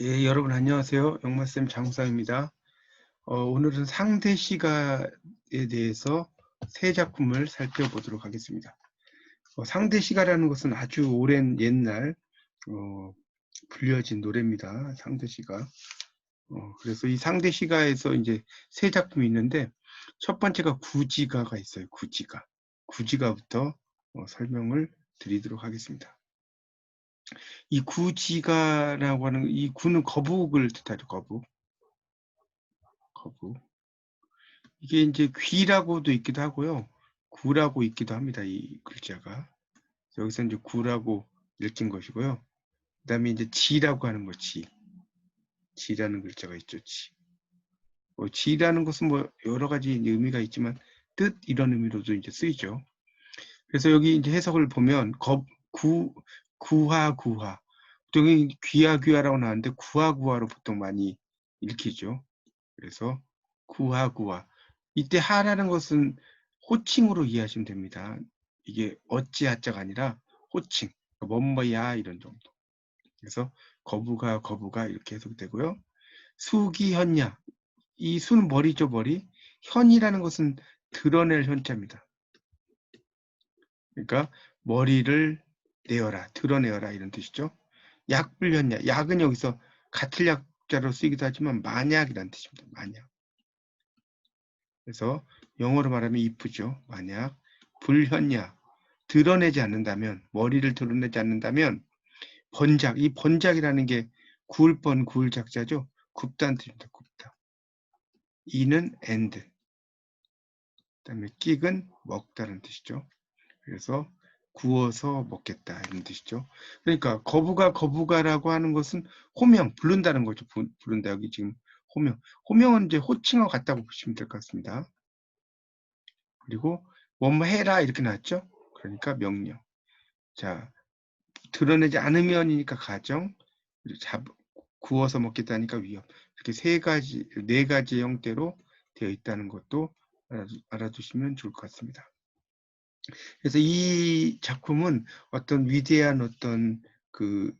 예, 여러분 안녕하세요. 영마쌤 장우상입니다. 오늘은 상대 시가에 대해서 세 작품을 살펴보도록 하겠습니다. 상대 시가라는 것은 아주 오랜 옛날 불려진 노래입니다. 상대 시가. 그래서 이 상대 시가에서 이제 세 작품이 있는데 첫 번째가 구지가가 있어요. 구지가. 구지가부터 설명을 드리도록 하겠습니다. 이 구지가라고 하는 이 구는 거북을 뜻하죠. 거북. 거북. 이게 이제 귀라고도 있기도 하고요. 구라고 있기도 합니다. 이 글자가. 여기서 이제 구라고 읽힌 것이고요. 그 다음에 이제 지라고 하는 거, 지. 지라는 글자가 있죠, 지. 지라는 것은 뭐 여러 가지 의미가 있지만 뜻 이런 의미로도 이제 쓰이죠. 그래서 여기 이제 해석을 보면 구하 구하. 보통 귀하 귀하라고 나왔는데 구하 구하로 보통 많이 읽히죠. 그래서 구하 구하. 이때 하라는 것은 호칭으로 이해하시면 됩니다. 이게 어찌하자가 아니라 호칭, 뭐뭐야 이런 정도. 그래서 거부가 이렇게 해석되고요. 수기현냐, 이 수는 머리죠, 머리. 현이라는 것은 드러낼 현자입니다. 그러니까 머리를 내어라, 드러내어라 이런 뜻이죠. 약불현냐, 약은 여기서 같은 약자로 쓰이기도 하지만 만약이라는 뜻입니다. 만약. 그래서 영어로 말하면 if죠. 만약 불현냐, 드러내지 않는다면, 머리를 드러내지 않는다면 번작, 이 번작이라는 게 구울 뻔 구울 작자죠. 굽다는 뜻입니다. 굽다. 이는 and, 그다음에 끽은 먹다는 뜻이죠. 그래서 구워서 먹겠다 이런 뜻이죠. 그러니까 거부가라고 하는 것은 호명, 부른다는 거죠. 부른다. 여기 지금 호명은 이제 호칭어 같다고 보시면 될 것 같습니다. 그리고 뭐뭐 해라 이렇게 나왔죠. 그러니까 명령. 자, 드러내지 않으면이니까 가정, 구워서 먹겠다니까 위협. 이렇게 네 가지 형태로 되어 있다는 것도 알아두시면 좋을 것 같습니다. 그래서 이 작품은 어떤 위대한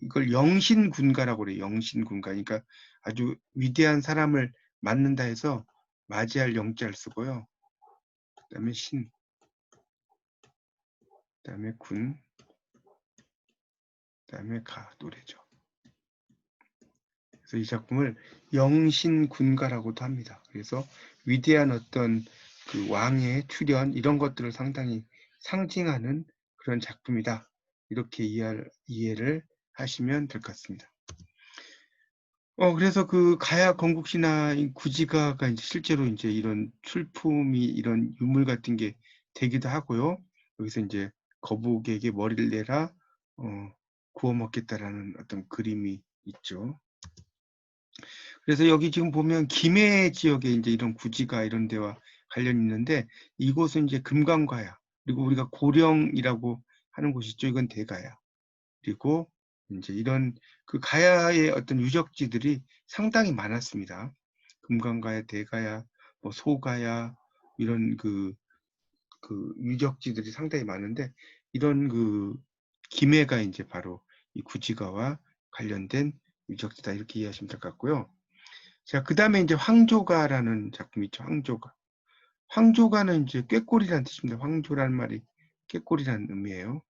이걸 영신군가라고 그래요. 영신군가. 그러니까 아주 위대한 사람을 맞는다 해서 맞이할 영자를 쓰고요. 그 다음에 신, 그 다음에 군, 그 다음에 가, 노래죠. 그래서 이 작품을 영신군가라고도 합니다. 그래서 위대한 어떤 그 왕의 출현 이런 것들을 상당히 상징하는 그런 작품이다. 이렇게 이해를 하시면 될 것 같습니다. 그래서 그 가야 건국신화 구지가가 이제 실제로 이제 이런 출품이 이런 유물 같은 게 되기도 하고요. 여기서 이제 거북에게 머리를 내라 구워 먹겠다라는 어떤 그림이 있죠. 그래서 여기 지금 보면 김해 지역에 이제 이런 구지가 이런 데와 관련이 있는데 이곳은 이제 금강가야. 그리고 우리가 고령이라고 하는 곳이죠. 이건 대가야. 그리고 이제 이런 그 가야의 어떤 유적지들이 상당히 많았습니다. 금강가야, 대가야, 뭐 소가야 이런 그 유적지들이 상당히 많은데 이런 그 김해가 이제 바로 이 구지가와 관련된 유적지다 이렇게 이해하시면 될 것 같고요. 자, 그 다음에 이제 황조가라는 작품이 있죠. 황조가. 황조가는 이제 꾀꼬리라는 뜻입니다. 황조라는 말이 꾀꼬리라는 의미예요.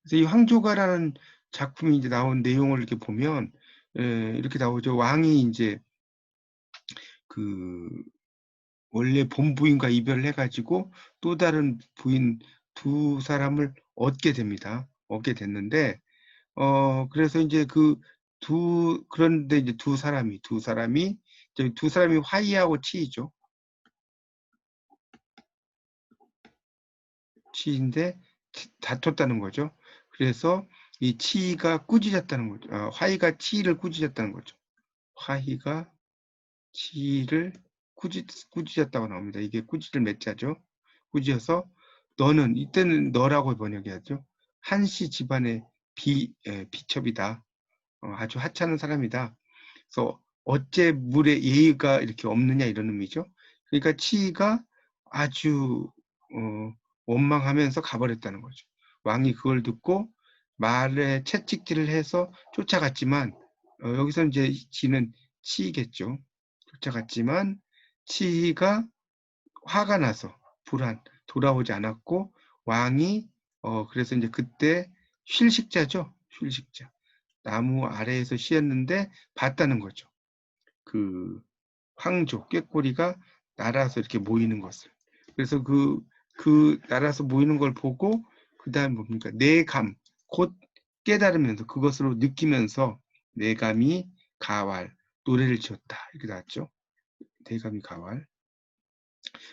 그래서 이 황조가라는 작품이 이제 나온 내용을 이렇게 보면 이렇게 나오죠. 왕이 이제 그 원래 본 부인과 이별을 해가지고 또 다른 부인 두 사람을 얻게 됩니다. 얻게 됐는데 그래서 이제 그런데 이제 두 사람이 화이하고 치이죠. 치인데 다퉜다는 거죠. 그래서 이 치가 꾸짖었다는 거죠. 화이가 치를 꾸짖었다는 거죠. 화이가 치를 꾸짖었다고 나옵니다. 이게 꾸짖을 맺자죠. 꾸짖어서 너는 이때는 너라고 번역해야죠. 한씨 집안의 비첩이다. 아주 하찮은 사람이다. 그래서 어째 물에 예의가 이렇게 없느냐 이런 의미죠. 그러니까 치가 아주 원망하면서 가버렸다는 거죠. 왕이 그걸 듣고 말에 채찍질을 해서 쫓아갔지만 여기서 이제 지는 치이겠죠. 쫓아갔지만 치이가 화가 나서 돌아오지 않았고 왕이 그래서 이제 그때 쉴식자죠. 쉴식자. 나무 아래에서 쉬었는데 봤다는 거죠. 그 황조, 꾀꼬리가 날아서 이렇게 모이는 것을. 그래서 그 날아서 모이는 걸 보고 그 다음 뭡니까? 내감, 곧 깨달으면서 그것으로 느끼면서 내감이 가왈, 노래를 지었다. 이렇게 나왔죠. 내감이 가왈.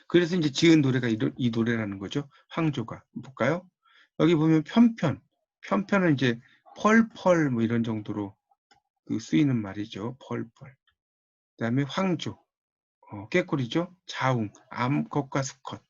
그래서 이제 지은 노래가 이 노래라는 거죠. 황조가. 볼까요? 여기 보면 편편은 이제 펄펄 뭐 이런 정도로 쓰이는 말이죠. 펄펄. 그다음에 황조, 꾀꼬리죠. 자웅, 암컷과 수컷.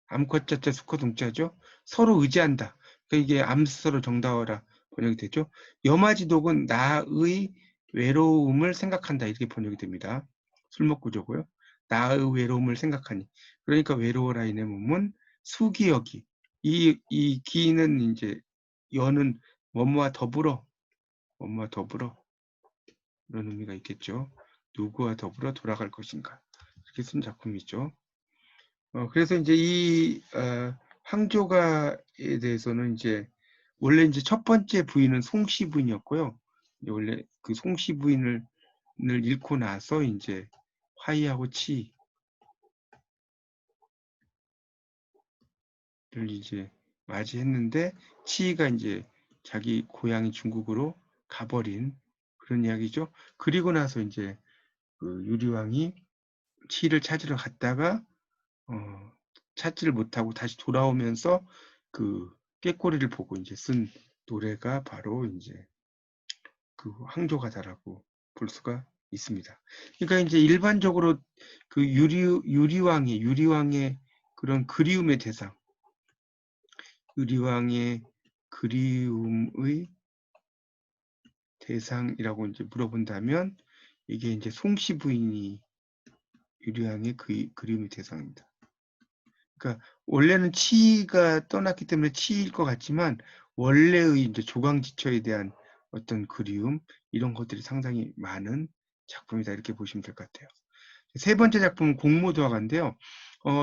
암컷 자자 수컷 웅자죠. 서로 의지한다. 그러니까 이게 암수서로 정다워라 번역이 되죠. 여마지독은 나의 외로움을 생각한다. 이렇게 번역이 됩니다. 술먹구조고요. 나의 외로움을 생각하니. 그러니까 외로워라인의 몸은 수기여기. 이 기는 이제 여는 뭐뭐와 더불어 이런 의미가 있겠죠. 누구와 더불어 돌아갈 것인가. 이렇게 쓴 작품이죠. 그래서 이제 이 황조가에 대해서는 이제 원래 이제 첫 번째 부인은 송씨 부인이었고요. 원래 그 송씨 부인을 잃고 나서 이제 화이하고 치를 이제 맞이했는데 치가 이제 자기 고향이 중국으로 가버린 그런 이야기죠. 그리고 나서 이제 그 유리왕이 치를 찾으러 갔다가 찾지를 못하고 다시 돌아오면서 그 꾀꼬리를 보고 이제 쓴 노래가 바로 이제 그 황조가다라고 볼 수가 있습니다. 그러니까 이제 일반적으로 그 유리왕의 그런 그리움의 대상, 유리왕의 그리움의 대상이라고 이제 물어본다면 이게 이제 송씨 부인이 유리왕의 그리움의 대상입니다. 그러니까 원래는 치가 떠났기 때문에 치일 것 같지만 원래의 이제 조강지처에 대한 어떤 그리움 이런 것들이 상당히 많은 작품이다 이렇게 보시면 될 것 같아요. 세 번째 작품은 공무도화가인데요.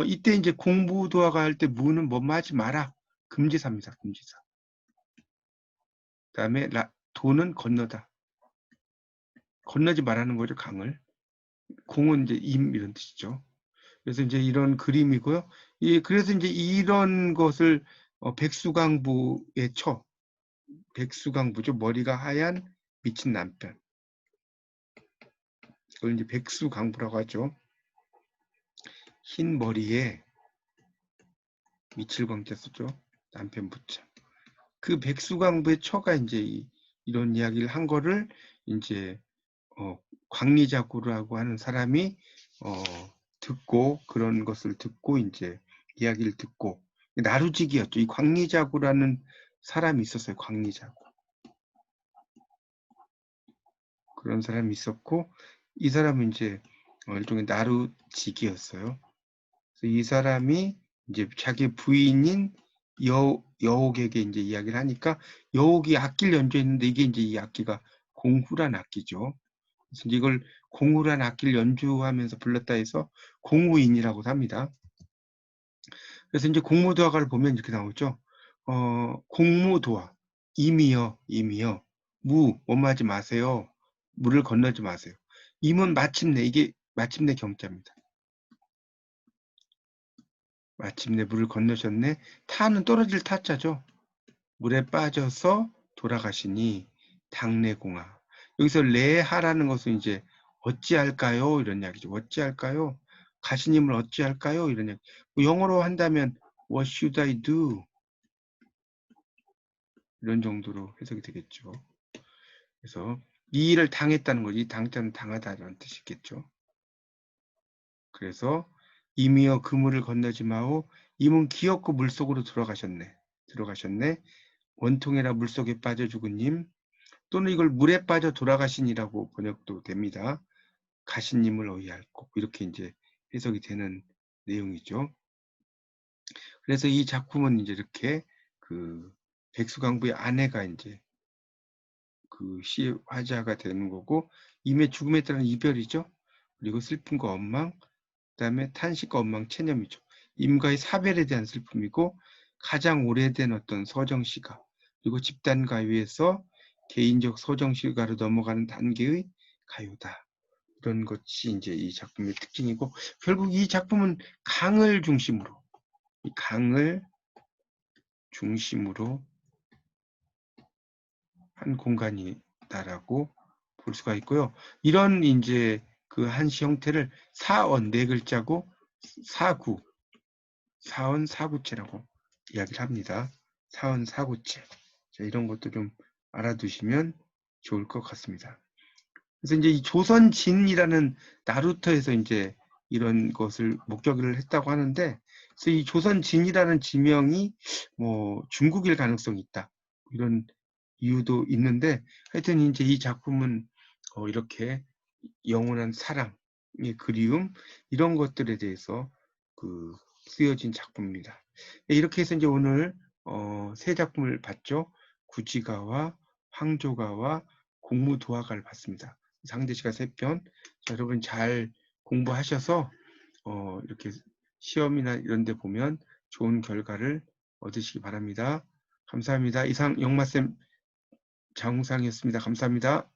이때 이제 공부도화가 할 때 무는 뭐뭐 하지 마라 금지사입니다. 금지사. 그다음에 도는 건너다. 건너지 말라는 거죠 강을. 공은 이제 임 이런 뜻이죠. 그래서 이제 이런 그림이고요. 그래서 이제 이런 것을 백수강부의 백수강부죠. 머리가 하얀 미친 남편. 그걸 이제 백수강부라고 하죠. 흰 머리에 미칠광자 쓰죠. 남편 부자. 그 백수강부의 처가 이제 이런 이야기를 한 거를 이제 광리자구라고 하는 사람이 듣고 그런 것을 듣고 이제 이야기를 듣고 나루직이었죠. 이 광리자구라는 사람이 있었어요. 광리자구. 그런 사람이 있었고 이 사람은 이제 일종의 나루직이었어요. 그래서 이 사람이 이제 자기 부인인 여옥에게 이제 이야기를 하니까 여옥이 악기를 연주했는데 이게 이제 이 악기가 공후란 악기죠. 그래서 이걸 공후란 악기를 연주하면서 불렀다 해서 공후인이라고 합니다. 그래서 이제 공무도화가를 보면 이렇게 나오죠. 공무도화 임이여 뭐하지 마세요. 물을 건너지 마세요. 임은 마침내 이게 마침내 경자입니다. 마침내 물을 건너셨네. 타는 떨어질 타자죠. 물에 빠져서 돌아가시니 당내공하. 여기서 레하라는 것은 이제 어찌할까요? 이런 이야기죠. 어찌할까요? 가시님을 어찌할까요? 이런 이야기. 영어로 한다면 What should I do? 이런 정도로 해석이 되겠죠. 그래서 이 일을 당했다는 거지. 당자는 당하다라는 뜻이겠죠. 그래서 임이여 그물을 건너지 마오. 임은 기어코 물속으로 들어가셨네. 원통이라 물속에 빠져 죽은 님 또는 이걸 물에 빠져 돌아가신이라고 번역도 됩니다. 가신님을 어휘할고 이렇게 이제 해석이 되는 내용이죠. 그래서 이 작품은 이제 이렇게 그 백수강부의 아내가 이제 그 시 화자가 되는 거고, 임의 죽음에 따른 이별이죠. 그리고 슬픔과 원망, 그다음에 탄식과 원망, 체념이죠. 임과의 사별에 대한 슬픔이고, 가장 오래된 어떤 서정시가, 그리고 집단 가요에서 개인적 서정시가로 넘어가는 단계의 가요다. 이런 것이 이제 이 작품의 특징이고, 결국 이 작품은 강을 중심으로, 이 강을 중심으로 한 공간이다라고 볼 수가 있고요. 이런 이제 그 한시 형태를 사언 네 글자고 사구, 사언 사구체라고 이야기를 합니다. 사언 사구체. 자, 이런 것도 좀 알아두시면 좋을 것 같습니다. 그래서 이제 이 조선진이라는 나루터에서 이제 이런 것을 목격을 했다고 하는데, 그래서 이 조선진이라는 지명이 뭐 중국일 가능성이 있다. 이런 이유도 있는데, 하여튼 이제 이 작품은 이렇게 영원한 사랑의 그리움, 이런 것들에 대해서 그 쓰여진 작품입니다. 이렇게 해서 이제 오늘 세 작품을 봤죠. 구지가와 황조가와 공무도화가를 봤습니다. 상대시가 3편. 자, 여러분 잘 공부하셔서 이렇게 시험이나 이런 데 보면 좋은 결과를 얻으시기 바랍니다. 감사합니다. 이상 영마쌤 장우상이었습니다. 감사합니다.